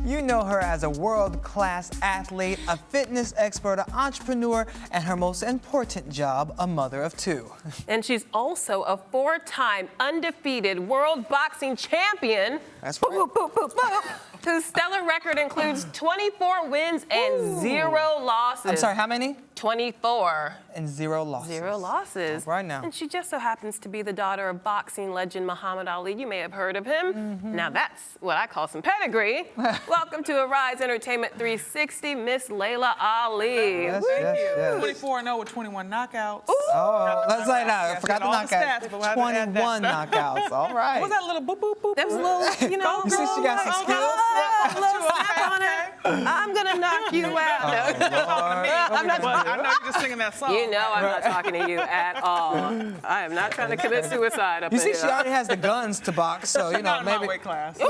You know her as a world-class athlete, a fitness expert, an entrepreneur, and her most important job, a mother of two. And she's also a four-time undefeated world boxing champion. That's right. Boop, boop, boop, boop, boop, whose stellar record includes 24 wins and 0 losses. I'm sorry, how many? 24. And 0 losses. 0 losses. Right now. And she just so happens to be the daughter of boxing legend Muhammad Ali. You may have heard of him. Now that's what I call some pedigree. Welcome to Arise Entertainment 360, Miss Laila Ali. Yes, Thank you. yes. 24-0 with 21 knockouts. Oh, let's say that. I forgot the all the knockout. stats, but we'll have to add that 21 knockouts. All right. What was that little boop, boop, boop? That was a little, you know. You see she got some skills? A little snap on it. I'm gonna knock you out. I'm not. But I know you're just singing that song. You know I'm not talking to you at all. I am not trying to commit suicide up You see, here. she already has the guns to box, so you know Not in maybe. my weight class. That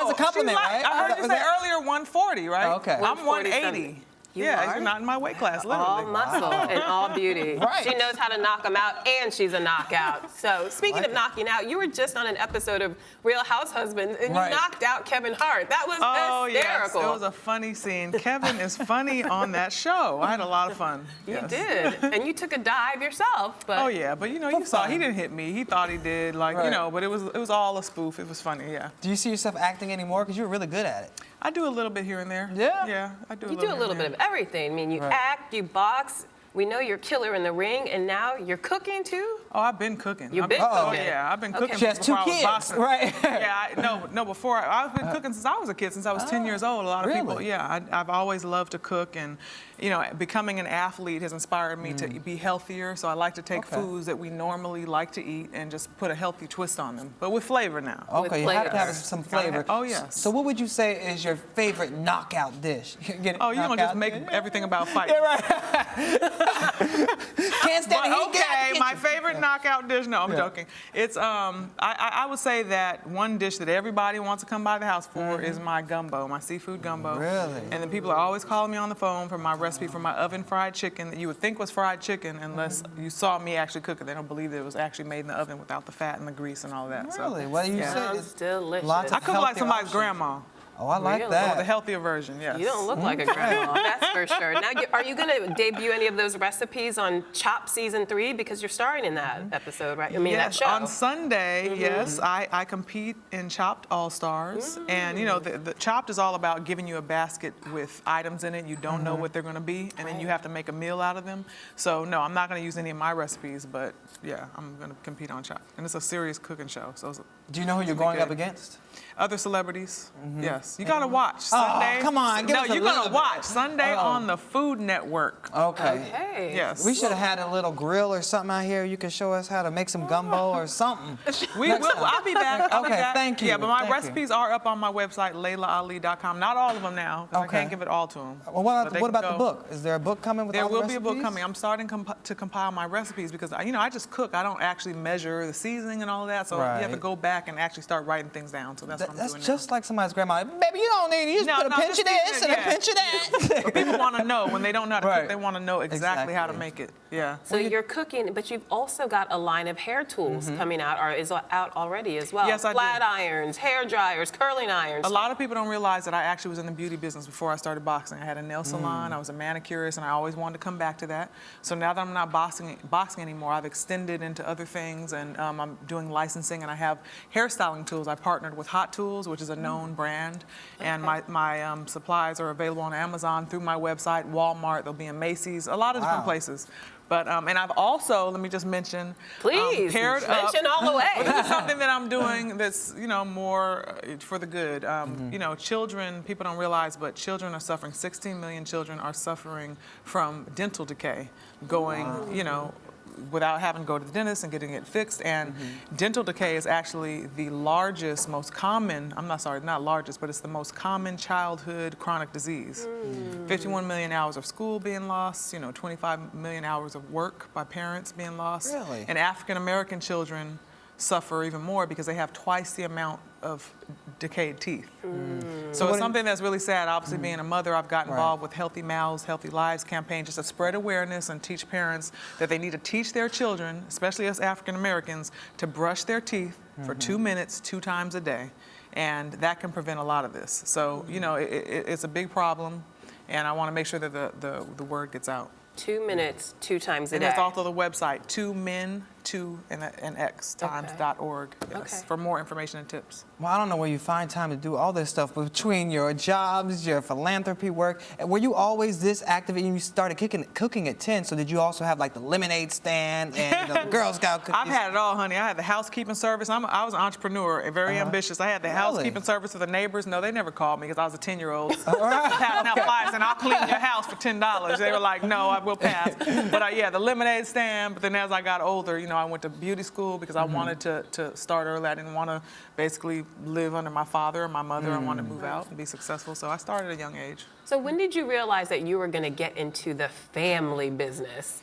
was a compliment, She's like, right? I heard you Was say that- earlier 140, right? Oh, okay. I'm 180. 140-something. You Yeah, are? you're not in my weight class, literally. All muscle and all beauty. Right. She knows how to knock them out, and she's a knockout. So speaking Like of knocking out, you were just on an episode of Real House Husbands, and Right. you knocked out Kevin Hart. That was Oh, yes. hysterical. It was a funny scene. Kevin is funny on that show. I had a lot of fun. You Yes. did, and you took a dive yourself. But Oh yeah, but you know, you saw fun. he didn't hit me. He thought he did, like Right. you know, but it was all a spoof. It was funny, yeah. Do you see yourself acting anymore? Because you were really good at it. I do a little bit here and there. Yeah? Yeah, I do. you do a little bit of everything. I mean, you Right. act, you box. We know you're killer in the ring, and now you're cooking too. Oh, I've been cooking. You've I've been Oh cooking. yeah, I've been Okay. cooking She has two before I was kids, boxing. right? Yeah, no, before I've been cooking since I was a kid, since I was 10 years old. A lot of people, Really? yeah, I've always loved to cook, and you know, becoming an athlete has inspired me to be healthier. So I like to take Okay. foods that we normally like to eat and just put a healthy twist on them, but with flavor now. Okay, you have to have flavor. some Gotta flavor. have- oh, yes. So what would you say is your favorite knockout dish? Get it? Oh, you don't just Knockout? make everything about fighting. Yeah, right. Can't stand But the heat. Get out okay, the my kitchen. favorite knockout dish. No, I'm Yeah. joking. It's I would say that one dish that everybody wants to come by the house for is my gumbo, my seafood gumbo. Really? And then people are always calling me on the phone for my recipe for my oven fried chicken that you would think was fried chicken unless you saw me actually cook it. They don't believe that it was actually made in the oven without the fat and the grease and all that. Really? So, Well, you yeah. said Sounds it's delicious. lots I of cook like healthier somebody's options. grandma. Oh, I like Really? The that. healthier version, yes. You don't look like a grandma, that's for sure. Now, are you going to debut any of those recipes on Chopped Season 3? Because you're starring in that episode, right? I mean, that Yes, show. on Sunday, yes, I compete in Chopped All-Stars. And, you know, the Chopped is all about giving you a basket with items in it. You don't know what they're going to be, and then you have to make a meal out of them. So, no, I'm not going to use any of my recipes, but, yeah, I'm going to compete on Chopped. And it's a serious cooking show. So it's Do you know who you're going up against? other celebrities, yes. You got to watch Sunday. come on, give No, us a you're little going to bit. watch Sunday on the Food Network. Okay. Okay. Yes. We should have had a little grill or something out here. You could show us how to make some gumbo or something. I'll be back. I'll be Okay, back. thank you, Yeah, but my thank you. recipes are up on my website, LailaAli.com. Not all of them now, because Okay. I can't give it all to them. Well, what about the book? Is there a book coming with There all the will be a book recipes? coming. I'm starting to compile my recipes because, you know, I just cook. I don't actually measure the seasoning and all of that. So you have to Right. go back and actually start writing things down. So that's what I'm That's doing just like somebody's grandma. Baby, you don't need it. You just No, put a no, pinch of just this season and it, a yeah. pinch of that. now. But people want to know when they don't know how to Right. cook. They want to know exactly how to Exactly. make it. Yeah. So you're cooking, but you've also got a line of hair tools coming out, or is out already as well. Yes, I do. Flat irons, hair dryers, curling irons. A lot of people don't realize that I actually was in the beauty business before I started boxing. I had a nail salon, I was a manicurist, and I always wanted to come back to that. So now that I'm not boxing anymore, I've extended into other things, and I'm doing licensing, and I have hairstyling tools. I partnered with Hot Tools, which is a known brand, and my supplies are available on Amazon, through my website, Walmart, they'll be in Macy's, a lot of different Wow. places. But, and I've also, let me just mention, Please, paired up. mention all the way. This is something that I'm doing that's, you know, more for the good. You know, children, people don't realize, but children are suffering. 16 million children are suffering from dental decay, going, you know, without having to go to the dentist and getting it fixed. And dental decay is actually the largest, most common, not largest, but it's the most common childhood chronic disease. 51 million hours of school being lost, you know, 25 million hours of work by parents being lost. Really? And African American children suffer even more because they have twice the amount of decayed teeth. So it's something that's really sad. Obviously, being a mother, I've got involved with Healthy Mouths, Healthy Lives campaign, just to spread awareness and teach parents that they need to teach their children, especially us African Americans, to brush their teeth for 2 minutes, 2 times a day. and that can prevent a lot of this. So, you know, it's a big problem, and I want to make sure that the word gets out. 2 minutes, 2 times a day. And that's also the website, 2men2times.org, yes, Okay. for more information and tips. Well, I don't know where you find time to do all this stuff between your jobs, your philanthropy work. Were you always this active and you started cooking at 10? So did you also have like the lemonade stand and the Girl Scout cookies? I've had it all, honey. I had the housekeeping service. I was an entrepreneur and very ambitious. I had the housekeeping service for the neighbors. No, they never called me because I was a 10-year-old. Passing out flyers and I'll clean your house for $10. They were like, no, I will pass. But yeah, the lemonade stand. But then as I got older, you know, I went to beauty school because I wanted to start early. I didn't want to basically live under my father or my mother. I wanted to move out and be successful. So I started at a young age. So when did you realize that you were going to get into the family business?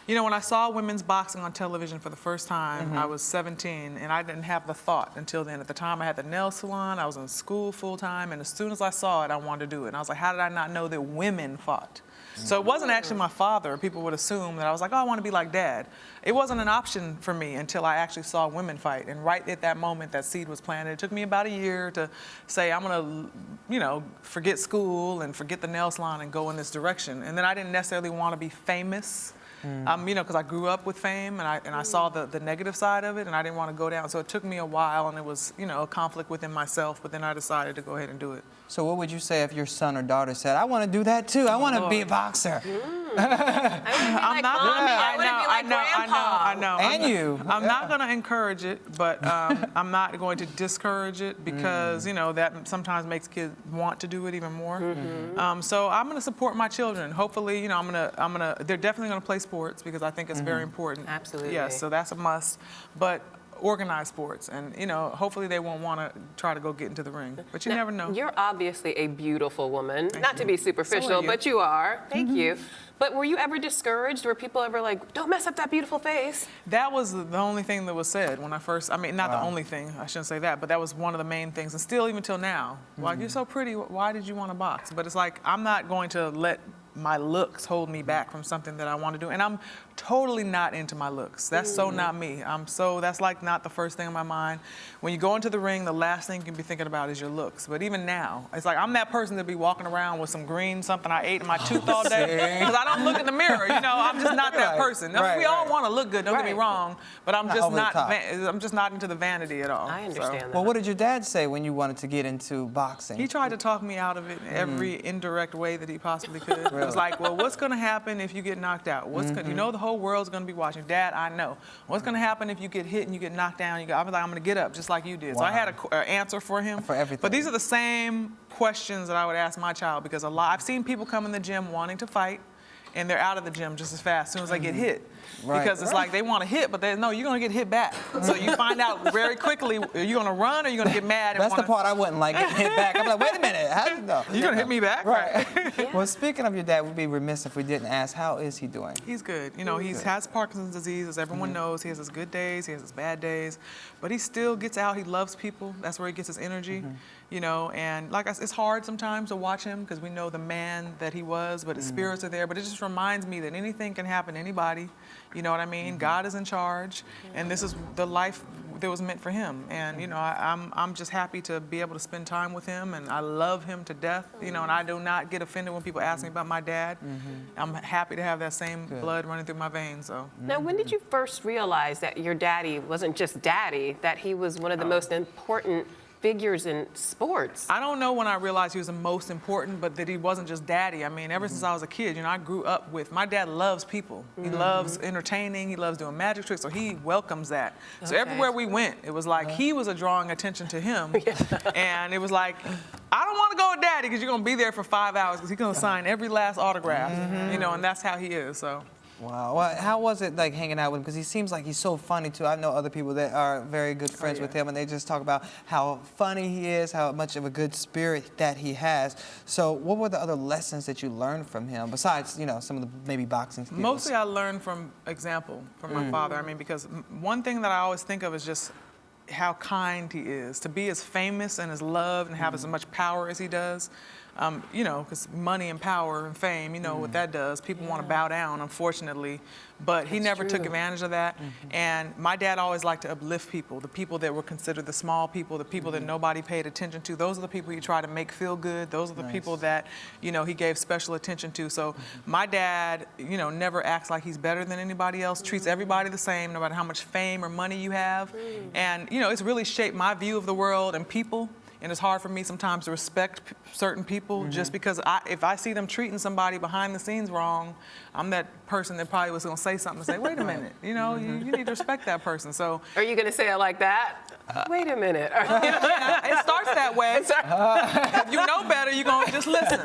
You know, when I saw women's boxing on television for the first time, I was 17, and I didn't have the thought until then. At the time, I had the nail salon, I was in school full-time, and as soon as I saw it, I wanted to do it. And I was like, how did I not know that women fought? So it wasn't actually my father. People would assume that I was like, oh, I want to be like Dad. It wasn't an option for me until I actually saw women fight. And right at that moment, that seed was planted. It took me about a year to say, I'm going to, you know, forget school and forget the nail salon and go in this direction. And then I didn't necessarily want to be famous. You know, because I grew up with fame and I saw the negative side of it, and I didn't want to go down. So it took me a while, and it was, you know, a conflict within myself, but then I decided to go ahead and do it. So what would you say if your son or daughter said, I want to do that too, I want to be a boxer? I'm not I know. And you. I'm not going to encourage it, but I'm not going to discourage it because, you know, that sometimes makes kids want to do it even more. So I'm going to support my children. Hopefully, you know, they're definitely going to play sports because I think it's very important. Absolutely. Yes, so that's a must. But organized sports, and you know, hopefully they won't want to try to go get into the ring, but you never know. You're obviously a beautiful woman. Thank Not you. to be superficial, you. but you are. Thank you. But were you ever discouraged? Were people ever like, don't mess up that beautiful face? That was the only thing that was said when I first, I mean, not the only thing, I shouldn't say that, but that was one of the main things, and still even till now. Like, you're so pretty, why did you want to box? But it's like, I'm not going to let my looks hold me back from something that I want to do. And I'm totally not into my looks. That's so not me. That's like not the first thing in my mind. When you go into the ring, the last thing you can be thinking about is your looks. But even now, it's like I'm that person that be walking around with some green something I ate in my tooth all day because I don't look in the mirror. You know, I'm just not that person. We all want to look good, don't get me wrong, but I'm just I'm just not into the vanity at all. I understand that. Well, what did your dad say when you wanted to get into boxing? He tried to talk me out of it in every indirect way that he possibly could. It was like, well, what's going to happen if you get knocked out? You know the whole world's going to be watching. Dad, I know. What's going to happen if you get hit and you get knocked down? I was like, I'm going to get up just like you did. So I had an answer for him. For everything. But these are the same questions that I would ask my child because I've seen people come in the gym wanting to fight, and they're out of the gym just as fast as soon as they get hit. Because it's like they want to hit, but no, you're going to get hit back. So you find out very quickly, are you going to run or are you going to get mad? That's the part I wouldn't like, getting hit back. I'm like, wait a minute, how did you know? You're going to hit me back? Right. Well, speaking of your dad, we'd be remiss if we didn't ask, how is he doing? He's good. You know, he has Parkinson's disease, as everyone knows. He has his good days, he has his bad days, but he still gets out. He loves people. That's where he gets his energy. You know, and like I said, it's hard sometimes to watch him because we know the man that he was, but his spirits are there. But it just reminds me that anything can happen to anybody. You know what I mean? God is in charge, and this is the life that was meant for him. And you know, I'm just happy to be able to spend time with him, and I love him to death. You know, and I do not get offended when people ask me about my dad. I'm happy to have that same blood running through my veins. So. Now, when did you first realize that your daddy wasn't just daddy, that he was one of the most important figures in sports? I don't know when I realized he was the most important, but that he wasn't just daddy. I mean, ever since I was a kid, you know, I grew up with, my dad loves people. He loves entertaining, he loves doing magic tricks, so he welcomes that. So everywhere we went, it was like he was drawing attention to him. And it was like, I don't want to go with daddy because you're going to be there for 5 hours because he's going to sign every last autograph, you know, and that's how he is, so. Wow. Well, how was it like hanging out with him? Because he seems like he's so funny too. I know other people that are very good friends with him, and they just talk about how funny he is, how much of a good spirit that he has. So, what were the other lessons that you learned from him besides, you know, some of the maybe boxing skills? Mostly, I learned from example from my father. I mean, because one thing that I always think of is just how kind he is. To be as famous and as loved and have as much power as he does. you know, because money and power and fame, you know what that does. People want to bow down, unfortunately. But he never took advantage of that. And my dad always liked to uplift people, the people that were considered the small people, the people that nobody paid attention to. Those are the people he tried to make feel good. Those are the people that, you know, he gave special attention to. So my dad, you know, never acts like he's better than anybody else, treats everybody the same, no matter how much fame or money you have. And, you know, it's really shaped my view of the world and people. And it's hard for me sometimes to respect certain people just because if I see them treating somebody behind the scenes wrong, I'm that person that probably was going to say something and say, wait a minute, you know, you need to respect that person. So, Are you going to say it like that? Wait a minute. it starts that way. If you know better, you're going to just listen.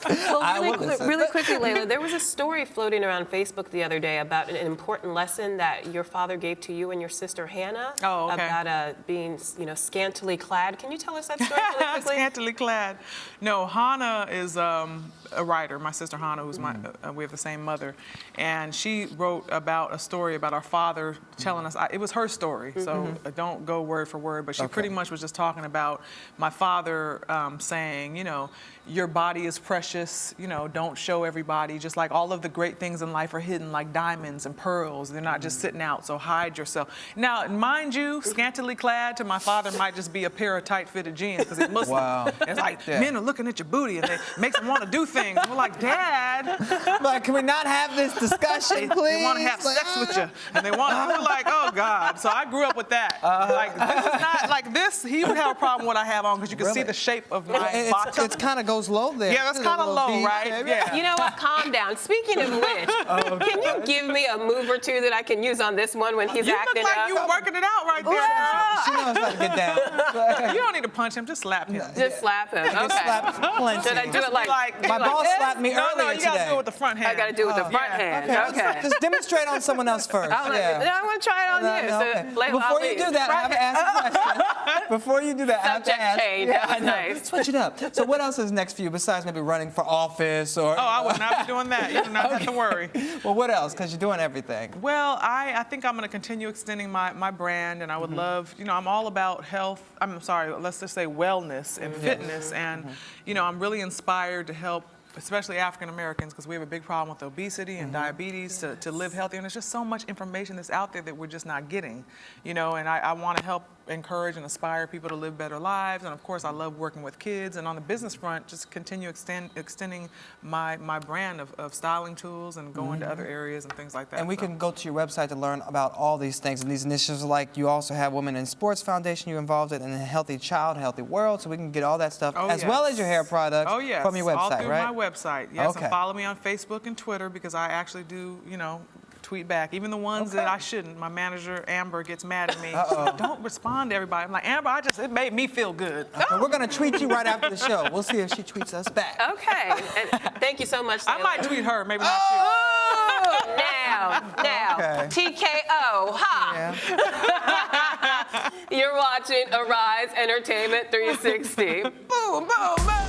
Well, really quickly, Laila, there was a story floating around Facebook the other day about an important lesson that your father gave to you and your sister Hannah about being, you know, scantily clad. Can you tell us that story really quickly? Scantily clad. No, Hannah is a writer. My sister Hannah, who's we have the same mother, and she wrote about a story about our father telling us. It was her story, so don't go word for word. But she pretty much was just talking about my father saying, you know, your body is precious. You know, don't show everybody. Just like all of the great things in life are hidden, like diamonds and pearls. They're not just sitting out. So hide yourself. Now, mind you, scantily clad to my father might just be a pair of tight-fitted jeans because he's Muslim. Wow. It's like men are looking at your booty and it makes them want to do things. We're like, Dad, Like, can we not have this discussion, please? they want to have sex with you, and they want. We're like, oh God. So I grew up with that. Like this is not like this. He would have a problem with what I have on because you can see the shape of my bottom. It's kind of goes low there. Yeah, that's kind of low, right? Yeah. You know what? Calm down. Speaking of which, can you give me a move or two that I can use on this one when he's You acting look like up? you working it out right there. She knows how to get down. You don't need to punch him. Just slap him. Just slap him. Okay. Slap plenty. Should I do it like My boss this? slapped me No, earlier you gotta today. do it with the front hand. I got to do it with the front hand. Okay. Just demonstrate on someone else first. I want to try it on you. No, So, okay. Laila Before Ali, you do that, I have to ask a question. Before you do that, I have to Subject ask. change. Yeah, That was I know. nice. Switch it up. So what else is next for you besides maybe running for office or? Oh, I would not be doing that. You do not have to worry. Well, what else? Because you're doing everything. Well, I think I'm going to continue extending my brand, and I would love, you know, I'm all about health. I'm sorry, let's just say wellness and fitness, and you know, I'm really inspired to help, especially African Americans, because we have a big problem with obesity and diabetes, to live healthy. And there's just so much information that's out there that we're just not getting, you know, and I want to help encourage and inspire people to live better lives. And of course, I love working with kids. And on the business front, just continue extending my brand of styling tools and going to other areas and things like that. And we can go to your website to learn about all these things and these initiatives. Like you also have Women in Sports Foundation you're involved in, and a Healthy Child, Healthy World. So we can get all that stuff as well as your hair products from your website, all through right? my website. Yes, Okay. and follow me on Facebook and Twitter because I actually do, you know, tweet back. Even the ones that I shouldn't. My manager, Amber, gets mad at me. Don't respond to everybody. I'm like, Amber, it made me feel good. Okay, we're going to tweet you right after the show. We'll see if she tweets us back. Okay. And thank you so much, Laila. I might tweet her, maybe not Oh, now, Okay. TKO, ha! Yeah. You're watching Arise Entertainment 360. Boom, boom, boom.